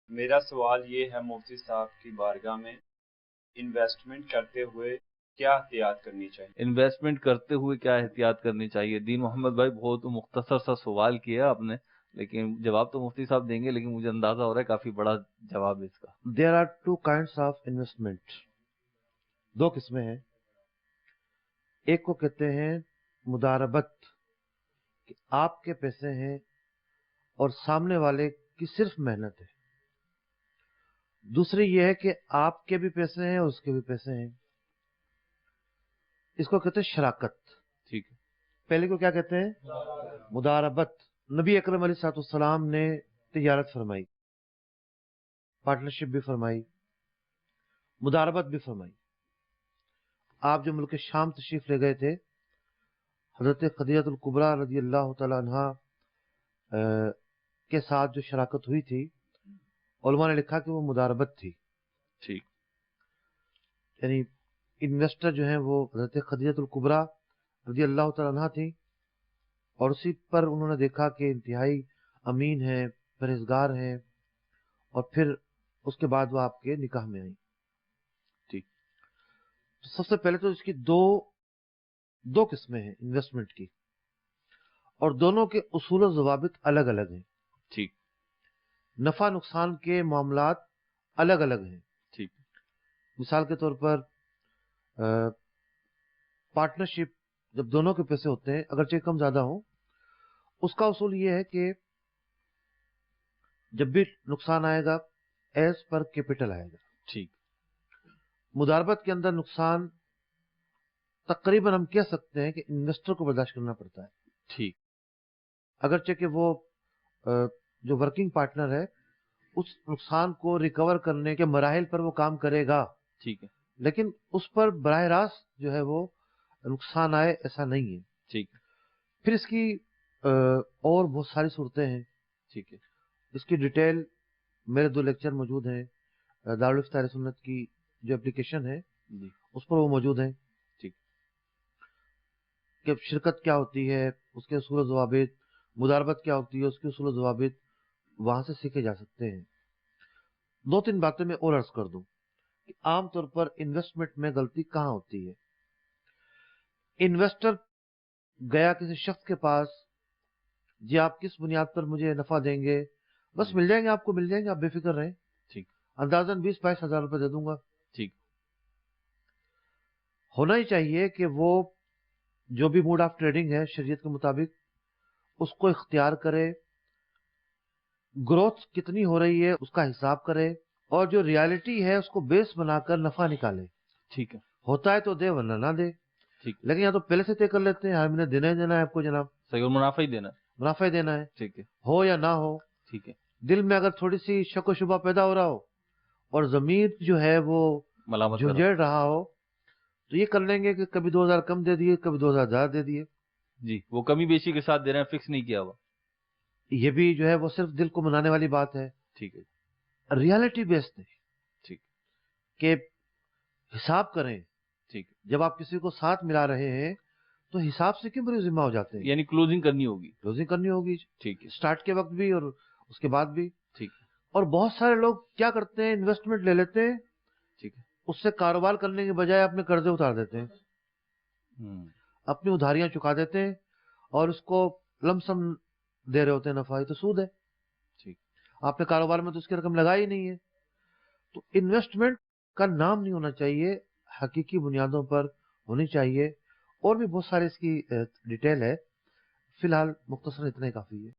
میرا سوال یہ ہے مفتی صاحب کی بارگاہ میں، انویسٹمنٹ کرتے ہوئے کیا احتیاط کرنی چاہیے؟ انویسٹمنٹ کرتے ہوئے کیا احتیاط کرنی چاہیے؟ دین محمد بھائی بہت مختصر سا سوال کیا آپ نے، لیکن جواب تو مفتی صاحب دیں گے، لیکن مجھے اندازہ ہو رہا ہے کافی بڑا جواب ہے اس کا۔ There are two kinds of investment, دو قسمیں ہیں۔ ایک کو کہتے ہیں مداربت، کہ آپ کے پیسے ہیں اور سامنے والے کی صرف محنت ہے۔ دوسری یہ ہے کہ آپ کے بھی پیسے ہیں اور اس کے بھی پیسے ہیں، اس کو کہتے ہیں شراکت۔ ٹھیک ہے۔ پہلے کو کیا کہتے ہیں؟ مداربت۔ نبی اکرم علیہ الصلوۃ والسلام نے تجارت فرمائی، پارٹنرشپ بھی فرمائی، مداربت بھی فرمائی۔ آپ جو ملک شام تشریف لے گئے تھے، حضرت خدیجہ الکبریٰ رضی اللہ تعالی عنہا کے ساتھ جو شراکت ہوئی تھی، علماء نے لکھا کہ وہ مداربت تھی۔ ٹھیک، یعنی انویسٹر جو ہیں وہ حضرت خدیجہ الکبریٰ رضی اللہ تعالی عنہا تھی، اور اسی پر انہوں نے دیکھا کہ انتہائی امین ہیں، پرہیزگار ہیں، اور پھر اس کے بعد وہ آپ کے نکاح میں آئیں۔ ٹھیک، سب سے پہلے تو اس کی دو قسمیں ہیں انویسٹمنٹ کی، اور دونوں کے اصول و ضوابط الگ الگ ہیں۔ ٹھیک، نفع نقصان کے معاملات الگ الگ ہیں۔ ٹھیک، مثال کے طور پر پارٹنرشپ جب دونوں کے پیسے ہوتے ہیں، اگرچہ کم زیادہ ہوں، اس کا اصول یہ ہے کہ جب بھی نقصان آئے گا ایز پر کیپٹل آئے گا۔ ٹھیک، مداربت کے اندر نقصان تقریباً ہم کہہ سکتے ہیں کہ انویسٹر کو برداشت کرنا پڑتا ہے، ٹھیک، اگرچہ کہ وہ جو ورکنگ پارٹنر ہے اس نقصان کو ریکور کرنے کے مراحل پر وہ کام کرے گا، ٹھیک ہے، لیکن اس پر براہ راست جو ہے وہ نقصان آئے ایسا نہیں ہے۔ ٹھیک، پھر اس کی اور بہت ساری صورتیں ہیں۔ ٹھیک ہے، اس کی ڈیٹیل میرے 2 لیکچر موجود ہیں، دارالفتہ اہل سنت کی جو اپلیکیشن ہے جی، اس پر وہ موجود ہیں، ٹھیک، کہ شرکت کیا ہوتی ہے، اس کے اصول و ضوابط، مداربت کیا ہوتی ہے، اس کے اصول و ضوابط وہاں سے سیکھے جا سکتے ہیں۔ 2-3 باتیں میں اور عرض کر دوں کہ عام طور پر انویسٹمنٹ میں غلطی کہاں ہوتی ہے۔ انویسٹر گیا کسی شخص کے پاس، جی آپ کس بنیاد پر مجھے نفع دیں گے؟ بس مل جائیں گے، آپ کو مل جائیں گے، آپ بے فکر رہیں، ٹھیک، اندازاً 20-22 ہزار روپے دے دوں گا۔ ٹھیک، ہونا ہی چاہیے کہ وہ جو بھی موڈ آف ٹریڈنگ ہے شریعت کے مطابق اس کو اختیار کرے، گروتھ کتنی ہو رہی ہے اس کا حساب کرے، اور جو ریالٹی ہے اس کو بیس بنا کر نفع نکالے۔ ٹھیک ہے، ہوتا ہے تو دے ورنہ نہ دے، ٹھیک، لیکن یا تو پہلے سے طے کر لیتے ہیں ہر مہینے دینا ہی دینا ہے آپ کو جناب، صحیح، اور منافع ہی دینا ہے۔ منافع ہی دینا ہے، ٹھیک ہے، ہو یا نہ ہو۔ ٹھیک ہے، دل میں اگر تھوڑی سی شک و شبہ پیدا ہو رہا ہو اور ضمیر جو ہے وہ ملامت کرو، جھنجھڑ رہا ہو، تو یہ کر لیں گے کہ کبھی 2000 کم دے دیے، کبھی 2000 زیادہ دے دیے۔ جی، وہ کمی بیشی کے ساتھ دے رہے ہیں، فکس نہیں کیا ہوا۔ یہ بھی جو ہے وہ صرف دل کو منانے والی بات ہے، ٹھیک ہے، ریالٹی بیسڈ نہیں، ٹھیک، کہ حساب کریں۔ ٹھیک، جب آپ کسی کو ساتھ ملا رہے ہیں تو حساب سے کیوں بری ذمہ ہو جاتے ہیں؟ یعنی کلوزنگ کرنی ہوگی۔ کلوزنگ کرنی ہوگی، ٹھیک ہے، سٹارٹ کے وقت بھی اور اس کے بعد بھی۔ ٹھیک ہے، اور بہت سارے لوگ کیا کرتے ہیں، انویسٹمنٹ لے لیتے ہیں، ٹھیک ہے، اس سے کاروبار کرنے کے بجائے اپنے قرضے اتار دیتے ہیں، اپنی ادھاریاں چکا دیتے ہیں، اور اس کو لم سم دے رہے ہوتے ہیں نفع، یہ تو سود ہے۔ ٹھیک، آپ نے کاروبار میں تو اس کی رقم لگائی نہیں ہے۔ تو انویسٹمنٹ کا نام نہیں ہونا چاہیے، حقیقی بنیادوں پر ہونی چاہیے، اور بھی بہت سارے اس کی ڈیٹیل ہے، فی الحال مختصر اتنا ہی کافی ہے۔